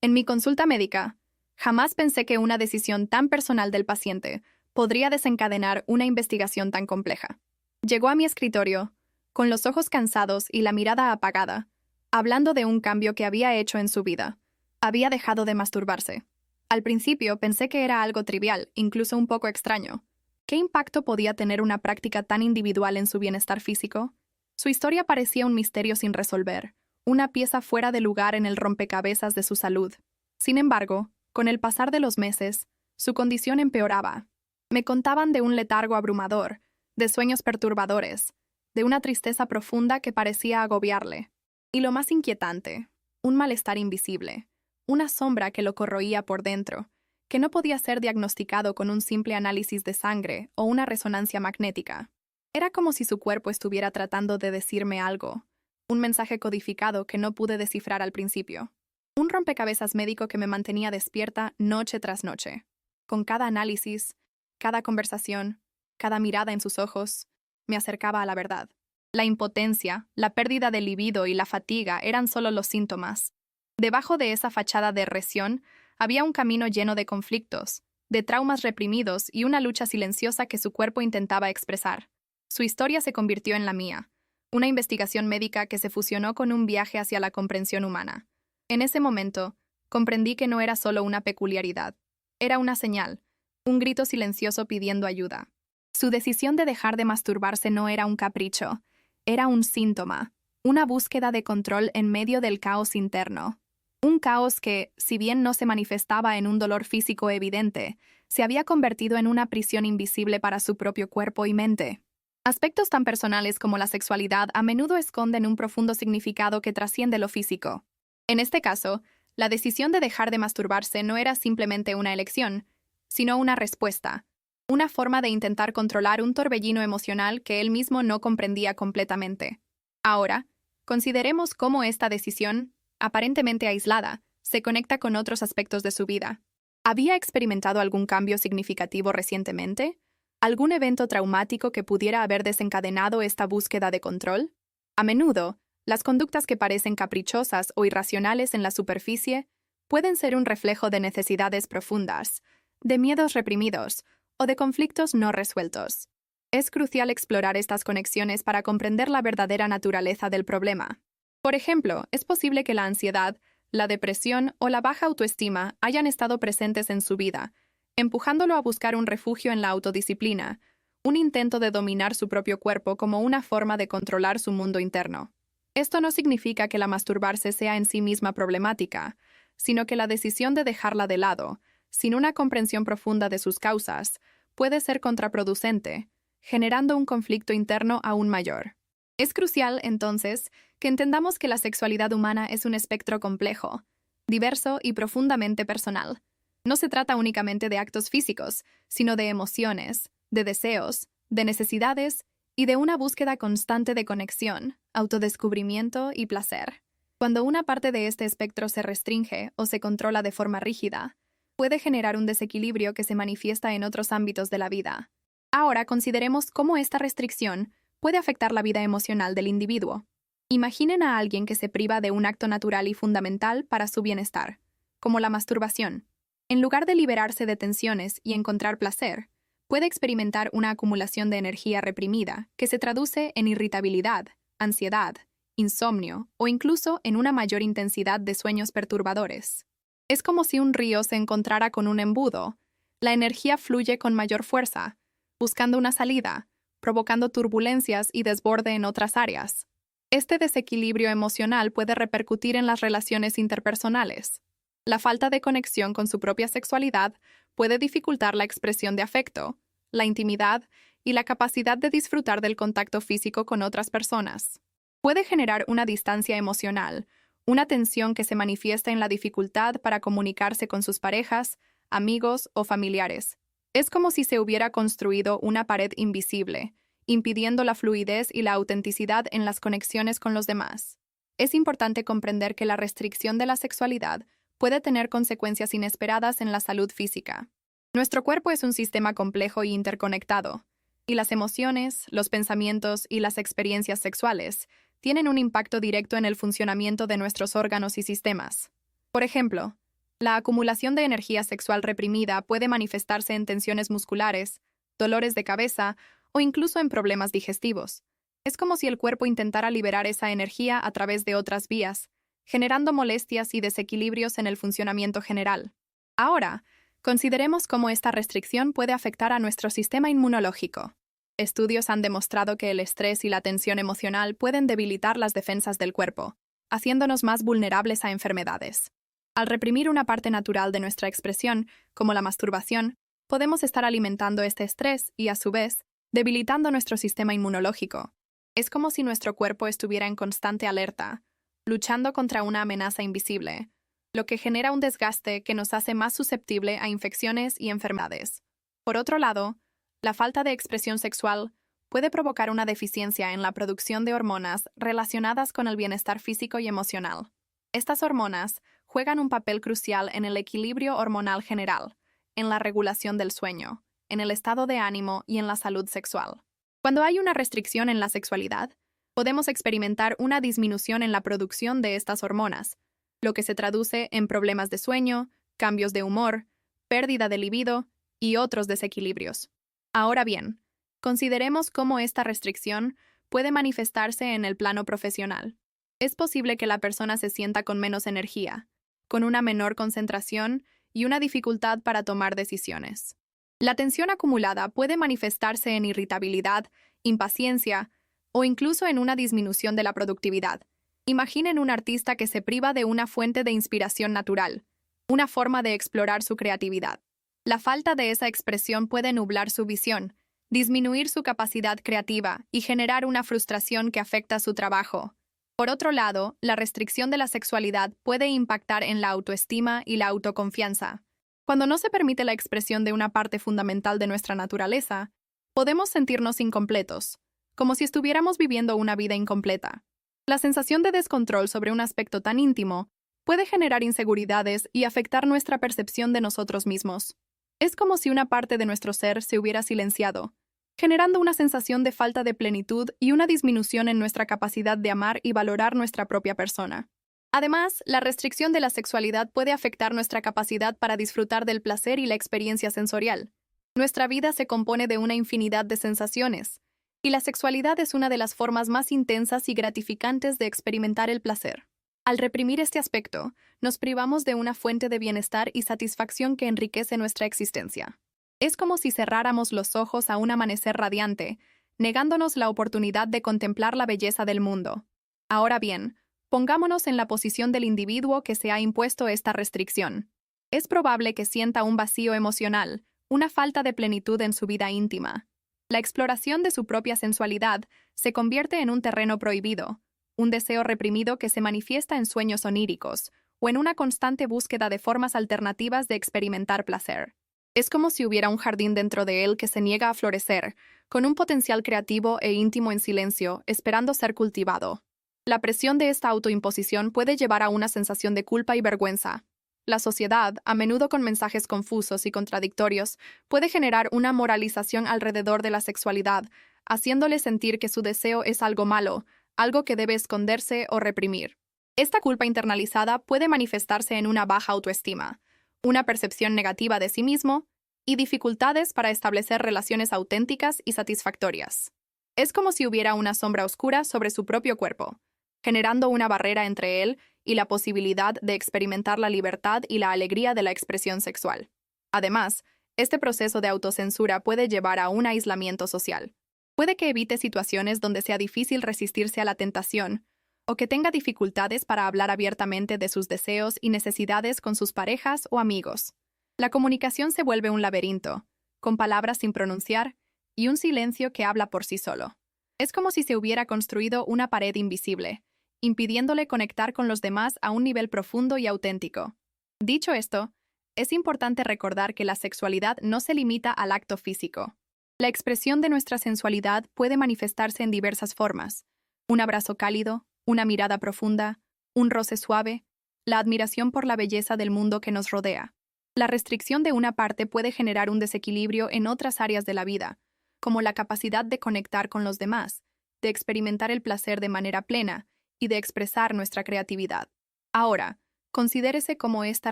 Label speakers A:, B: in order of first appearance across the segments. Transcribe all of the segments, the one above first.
A: En mi consulta médica, jamás pensé que una decisión tan personal del paciente podría desencadenar una investigación tan compleja. Llegó a mi escritorio, con los ojos cansados y la mirada apagada, hablando de un cambio que había hecho en su vida. Había dejado de masturbarse. Al principio pensé que era algo trivial, incluso un poco extraño. ¿Qué impacto podía tener una práctica tan individual en su bienestar físico? Su historia parecía un misterio sin resolver, una pieza fuera de lugar en el rompecabezas de su salud. Sin embargo, con el pasar de los meses, su condición empeoraba. Me contaban de un letargo abrumador, de sueños perturbadores, de una tristeza profunda que parecía agobiarle. Y lo más inquietante, un malestar invisible, una sombra que lo corroía por dentro, que no podía ser diagnosticado con un simple análisis de sangre o una resonancia magnética. Era como si su cuerpo estuviera tratando de decirme algo, un mensaje codificado que no pude descifrar al principio. Un rompecabezas médico que me mantenía despierta noche tras noche. Con cada análisis, cada conversación, cada mirada en sus ojos, me acercaba a la verdad. La impotencia, la pérdida de libido y la fatiga eran solo los síntomas. Debajo de esa fachada de represión había un camino lleno de conflictos, de traumas reprimidos y una lucha silenciosa que su cuerpo intentaba expresar. Su historia se convirtió en la mía, una investigación médica que se fusionó con un viaje hacia la comprensión humana. En ese momento, comprendí que no era solo una peculiaridad, era una señal, un grito silencioso pidiendo ayuda. Su decisión de dejar de masturbarse no era un capricho, era un síntoma, una búsqueda de control en medio del caos interno. Un caos que, si bien no se manifestaba en un dolor físico evidente, se había convertido en una prisión invisible para su propio cuerpo y mente. Aspectos tan personales como la sexualidad a menudo esconden un profundo significado que trasciende lo físico. En este caso, la decisión de dejar de masturbarse no era simplemente una elección, sino una respuesta, una forma de intentar controlar un torbellino emocional que él mismo no comprendía completamente. Ahora, consideremos cómo esta decisión, aparentemente aislada, se conecta con otros aspectos de su vida. ¿Había experimentado algún cambio significativo recientemente? ¿Algún evento traumático que pudiera haber desencadenado esta búsqueda de control? A menudo, las conductas que parecen caprichosas o irracionales en la superficie pueden ser un reflejo de necesidades profundas, de miedos reprimidos o de conflictos no resueltos. Es crucial explorar estas conexiones para comprender la verdadera naturaleza del problema. Por ejemplo, es posible que la ansiedad, la depresión o la baja autoestima hayan estado presentes en su vida, empujándolo a buscar un refugio en la autodisciplina, un intento de dominar su propio cuerpo como una forma de controlar su mundo interno. Esto no significa que la masturbarse sea en sí misma problemática, sino que la decisión de dejarla de lado, sin una comprensión profunda de sus causas, puede ser contraproducente, generando un conflicto interno aún mayor. Es crucial, entonces, que entendamos que la sexualidad humana es un espectro complejo, diverso y profundamente personal. No se trata únicamente de actos físicos, sino de emociones, de deseos, de necesidades y de una búsqueda constante de conexión, autodescubrimiento y placer. Cuando una parte de este espectro se restringe o se controla de forma rígida, puede generar un desequilibrio que se manifiesta en otros ámbitos de la vida. Ahora consideremos cómo esta restricción puede afectar la vida emocional del individuo. Imaginen a alguien que se priva de un acto natural y fundamental para su bienestar, como la masturbación. En lugar de liberarse de tensiones y encontrar placer, puede experimentar una acumulación de energía reprimida que se traduce en irritabilidad, ansiedad, insomnio o incluso en una mayor intensidad de sueños perturbadores. Es como si un río se encontrara con un embudo. La energía fluye con mayor fuerza, buscando una salida, provocando turbulencias y desborde en otras áreas. Este desequilibrio emocional puede repercutir en las relaciones interpersonales. La falta de conexión con su propia sexualidad puede dificultar la expresión de afecto, la intimidad y la capacidad de disfrutar del contacto físico con otras personas. Puede generar una distancia emocional, una tensión que se manifiesta en la dificultad para comunicarse con sus parejas, amigos o familiares. Es como si se hubiera construido una pared invisible, impidiendo la fluidez y la autenticidad en las conexiones con los demás. Es importante comprender que la restricción de la sexualidad puede tener consecuencias inesperadas en la salud física. Nuestro cuerpo es un sistema complejo y interconectado, y las emociones, los pensamientos y las experiencias sexuales tienen un impacto directo en el funcionamiento de nuestros órganos y sistemas. Por ejemplo, La acumulación de energía sexual reprimida puede manifestarse en tensiones musculares, dolores de cabeza o incluso en problemas digestivos. Es como si el cuerpo intentara liberar esa energía a través de otras vías, generando molestias y desequilibrios en el funcionamiento general. Ahora, consideremos cómo esta restricción puede afectar a nuestro sistema inmunológico. Estudios han demostrado que el estrés y la tensión emocional pueden debilitar las defensas del cuerpo, haciéndonos más vulnerables a enfermedades. Al reprimir una parte natural de nuestra expresión, como la masturbación, podemos estar alimentando este estrés y, a su vez, debilitando nuestro sistema inmunológico. Es como si nuestro cuerpo estuviera en constante alerta, luchando contra una amenaza invisible, lo que genera un desgaste que nos hace más susceptible a infecciones y enfermedades. Por otro lado, la falta de expresión sexual puede provocar una deficiencia en la producción de hormonas relacionadas con el bienestar físico y emocional. Estas hormonas juegan un papel crucial en el equilibrio hormonal general, en la regulación del sueño, en el estado de ánimo y en la salud sexual. Cuando hay una restricción en la sexualidad, podemos experimentar una disminución en la producción de estas hormonas, lo que se traduce en problemas de sueño, cambios de humor, pérdida de libido y otros desequilibrios. Ahora bien, consideremos cómo esta restricción puede manifestarse en el plano profesional. Es posible que la persona se sienta con menos energía, con una menor concentración y una dificultad para tomar decisiones. La tensión acumulada puede manifestarse en irritabilidad, impaciencia o incluso en una disminución de la productividad. Imaginen un artista que se priva de una fuente de inspiración natural, una forma de explorar su creatividad. La falta de esa expresión puede nublar su visión, disminuir su capacidad creativa y generar una frustración que afecta su trabajo. Por otro lado, la restricción de la sexualidad puede impactar en la autoestima y la autoconfianza. Cuando no se permite la expresión de una parte fundamental de nuestra naturaleza, podemos sentirnos incompletos, como si estuviéramos viviendo una vida incompleta. La sensación de descontrol sobre un aspecto tan íntimo puede generar inseguridades y afectar nuestra percepción de nosotros mismos. Es como si una parte de nuestro ser se hubiera silenciado, generando una sensación de falta de plenitud y una disminución en nuestra capacidad de amar y valorar nuestra propia persona. Además, la restricción de la sexualidad puede afectar nuestra capacidad para disfrutar del placer y la experiencia sensorial. Nuestra vida se compone de una infinidad de sensaciones, y la sexualidad es una de las formas más intensas y gratificantes de experimentar el placer. Al reprimir este aspecto, nos privamos de una fuente de bienestar y satisfacción que enriquece nuestra existencia. Es como si cerráramos los ojos a un amanecer radiante, negándonos la oportunidad de contemplar la belleza del mundo. Ahora bien, pongámonos en la posición del individuo que se ha impuesto esta restricción. Es probable que sienta un vacío emocional, una falta de plenitud en su vida íntima. La exploración de su propia sensualidad se convierte en un terreno prohibido, un deseo reprimido que se manifiesta en sueños oníricos o en una constante búsqueda de formas alternativas de experimentar placer. Es como si hubiera un jardín dentro de él que se niega a florecer, con un potencial creativo e íntimo en silencio, esperando ser cultivado. La presión de esta autoimposición puede llevar a una sensación de culpa y vergüenza. La sociedad, a menudo con mensajes confusos y contradictorios, puede generar una moralización alrededor de la sexualidad, haciéndole sentir que su deseo es algo malo, algo que debe esconderse o reprimir. Esta culpa internalizada puede manifestarse en una baja autoestima, una percepción negativa de sí mismo y dificultades para establecer relaciones auténticas y satisfactorias. Es como si hubiera una sombra oscura sobre su propio cuerpo, generando una barrera entre él y la posibilidad de experimentar la libertad y la alegría de la expresión sexual. Además, este proceso de autocensura puede llevar a un aislamiento social. Puede que evite situaciones donde sea difícil resistirse a la tentación, o que tenga dificultades para hablar abiertamente de sus deseos y necesidades con sus parejas o amigos. La comunicación se vuelve un laberinto, con palabras sin pronunciar y un silencio que habla por sí solo. Es como si se hubiera construido una pared invisible, impidiéndole conectar con los demás a un nivel profundo y auténtico. Dicho esto, es importante recordar que la sexualidad no se limita al acto físico. La expresión de nuestra sensualidad puede manifestarse en diversas formas: un abrazo cálido, una mirada profunda, un roce suave, la admiración por la belleza del mundo que nos rodea. La restricción de una parte puede generar un desequilibrio en otras áreas de la vida, como la capacidad de conectar con los demás, de experimentar el placer de manera plena y de expresar nuestra creatividad. Ahora, Considérese cómo esta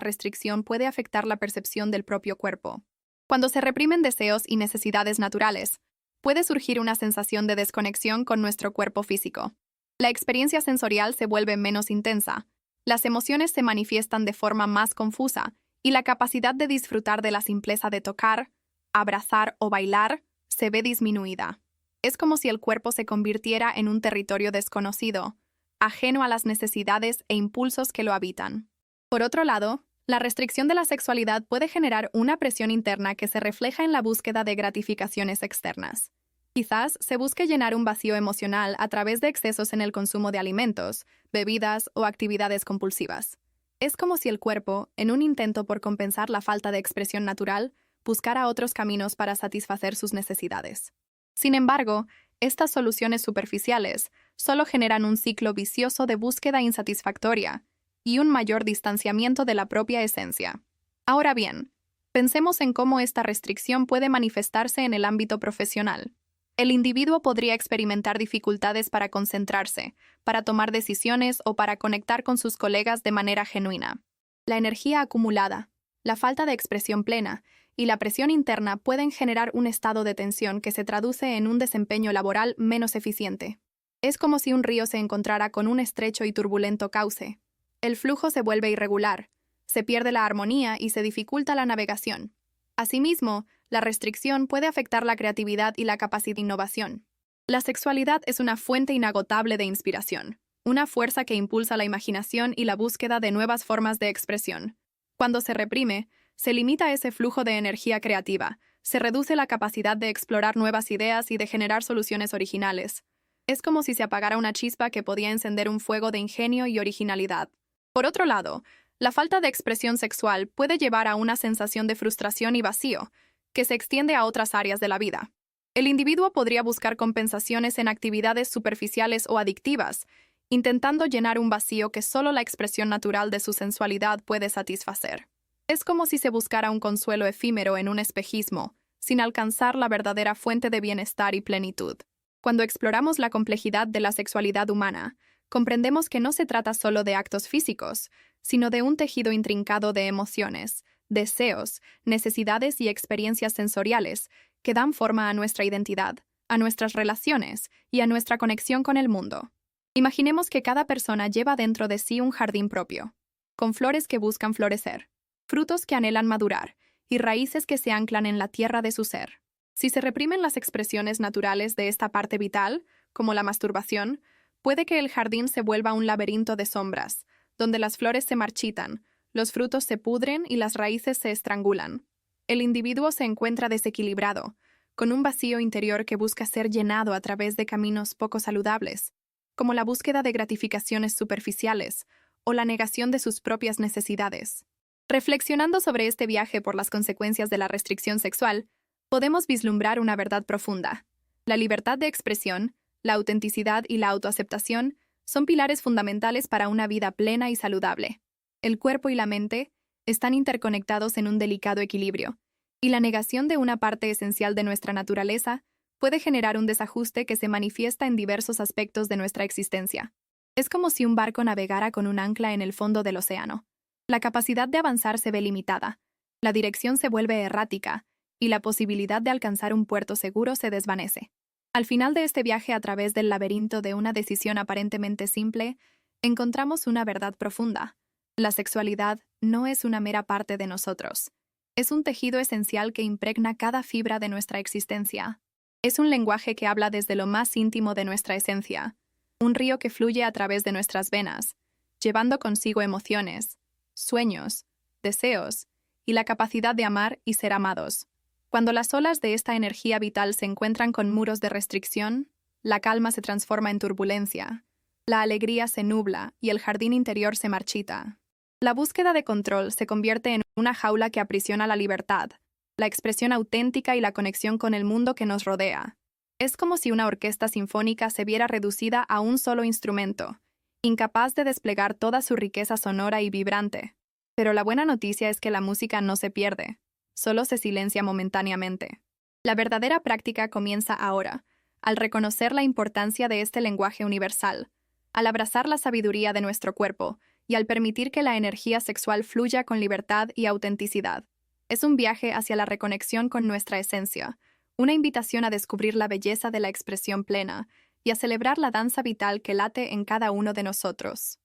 A: restricción puede afectar la percepción del propio cuerpo. Cuando se reprimen deseos y necesidades naturales, puede surgir una sensación de desconexión con nuestro cuerpo físico. La experiencia sensorial se vuelve menos intensa, las emociones se manifiestan de forma más confusa y la capacidad de disfrutar de la simpleza de tocar, abrazar o bailar se ve disminuida. Es como si el cuerpo se convirtiera en un territorio desconocido, ajeno a las necesidades e impulsos que lo habitan. Por otro lado, la restricción de la sexualidad puede generar una presión interna que se refleja en la búsqueda de gratificaciones externas. Quizás se busque llenar un vacío emocional a través de excesos en el consumo de alimentos, bebidas o actividades compulsivas. Es como si el cuerpo, en un intento por compensar la falta de expresión natural, buscara otros caminos para satisfacer sus necesidades. Sin embargo, estas soluciones superficiales solo generan un ciclo vicioso de búsqueda insatisfactoria y un mayor distanciamiento de la propia esencia. Ahora bien, pensemos en cómo esta restricción puede manifestarse en el ámbito profesional. El individuo podría experimentar dificultades para concentrarse, para tomar decisiones o para conectar con sus colegas de manera genuina. La energía acumulada, la falta de expresión plena y la presión interna pueden generar un estado de tensión que se traduce en un desempeño laboral menos eficiente. Es como si un río se encontrara con un estrecho y turbulento cauce. El flujo se vuelve irregular, se pierde la armonía y se dificulta la navegación. Asimismo, la restricción puede afectar la creatividad y la capacidad de innovación. La sexualidad es una fuente inagotable de inspiración, una fuerza que impulsa la imaginación y la búsqueda de nuevas formas de expresión. Cuando se reprime, se limita ese flujo de energía creativa, se reduce la capacidad de explorar nuevas ideas y de generar soluciones originales. Es como si se apagara una chispa que podía encender un fuego de ingenio y originalidad. Por otro lado, la falta de expresión sexual puede llevar a una sensación de frustración y vacío, que se extiende a otras áreas de la vida. El individuo podría buscar compensaciones en actividades superficiales o adictivas, intentando llenar un vacío que solo la expresión natural de su sensualidad puede satisfacer. Es como si se buscara un consuelo efímero en un espejismo, sin alcanzar la verdadera fuente de bienestar y plenitud. Cuando exploramos la complejidad de la sexualidad humana, comprendemos que no se trata solo de actos físicos, sino de un tejido intrincado de emociones, deseos, necesidades y experiencias sensoriales que dan forma a nuestra identidad, a nuestras relaciones y a nuestra conexión con el mundo. Imaginemos que cada persona lleva dentro de sí un jardín propio, con flores que buscan florecer, frutos que anhelan madurar y raíces que se anclan en la tierra de su ser. Si se reprimen las expresiones naturales de esta parte vital, como la masturbación, puede que el jardín se vuelva un laberinto de sombras, donde las flores se marchitan, los frutos se pudren y las raíces se estrangulan. El individuo se encuentra desequilibrado, con un vacío interior que busca ser llenado a través de caminos poco saludables, como la búsqueda de gratificaciones superficiales o la negación de sus propias necesidades. Reflexionando sobre este viaje por las consecuencias de la restricción sexual, podemos vislumbrar una verdad profunda. La libertad de expresión, la autenticidad y la autoaceptación son pilares fundamentales para una vida plena y saludable. El cuerpo y la mente están interconectados en un delicado equilibrio, y la negación de una parte esencial de nuestra naturaleza puede generar un desajuste que se manifiesta en diversos aspectos de nuestra existencia. Es como si un barco navegara con un ancla en el fondo del océano. La capacidad de avanzar se ve limitada, la dirección se vuelve errática, y la posibilidad de alcanzar un puerto seguro se desvanece. Al final de este viaje a través del laberinto de una decisión aparentemente simple, encontramos una verdad profunda. La sexualidad no es una mera parte de nosotros. Es un tejido esencial que impregna cada fibra de nuestra existencia. Es un lenguaje que habla desde lo más íntimo de nuestra esencia, un río que fluye a través de nuestras venas, llevando consigo emociones, sueños, deseos y la capacidad de amar y ser amados. Cuando las olas de esta energía vital se encuentran con muros de restricción, la calma se transforma en turbulencia, la alegría se nubla y el jardín interior se marchita. La búsqueda de control se convierte en una jaula que aprisiona la libertad, la expresión auténtica y la conexión con el mundo que nos rodea. Es como si una orquesta sinfónica se viera reducida a un solo instrumento, incapaz de desplegar toda su riqueza sonora y vibrante. Pero la buena noticia es que la música no se pierde. Solo se silencia momentáneamente. La verdadera práctica comienza ahora, al reconocer la importancia de este lenguaje universal, al abrazar la sabiduría de nuestro cuerpo y al permitir que la energía sexual fluya con libertad y autenticidad. Es un viaje hacia la reconexión con nuestra esencia, una invitación a descubrir la belleza de la expresión plena y a celebrar la danza vital que late en cada uno de nosotros.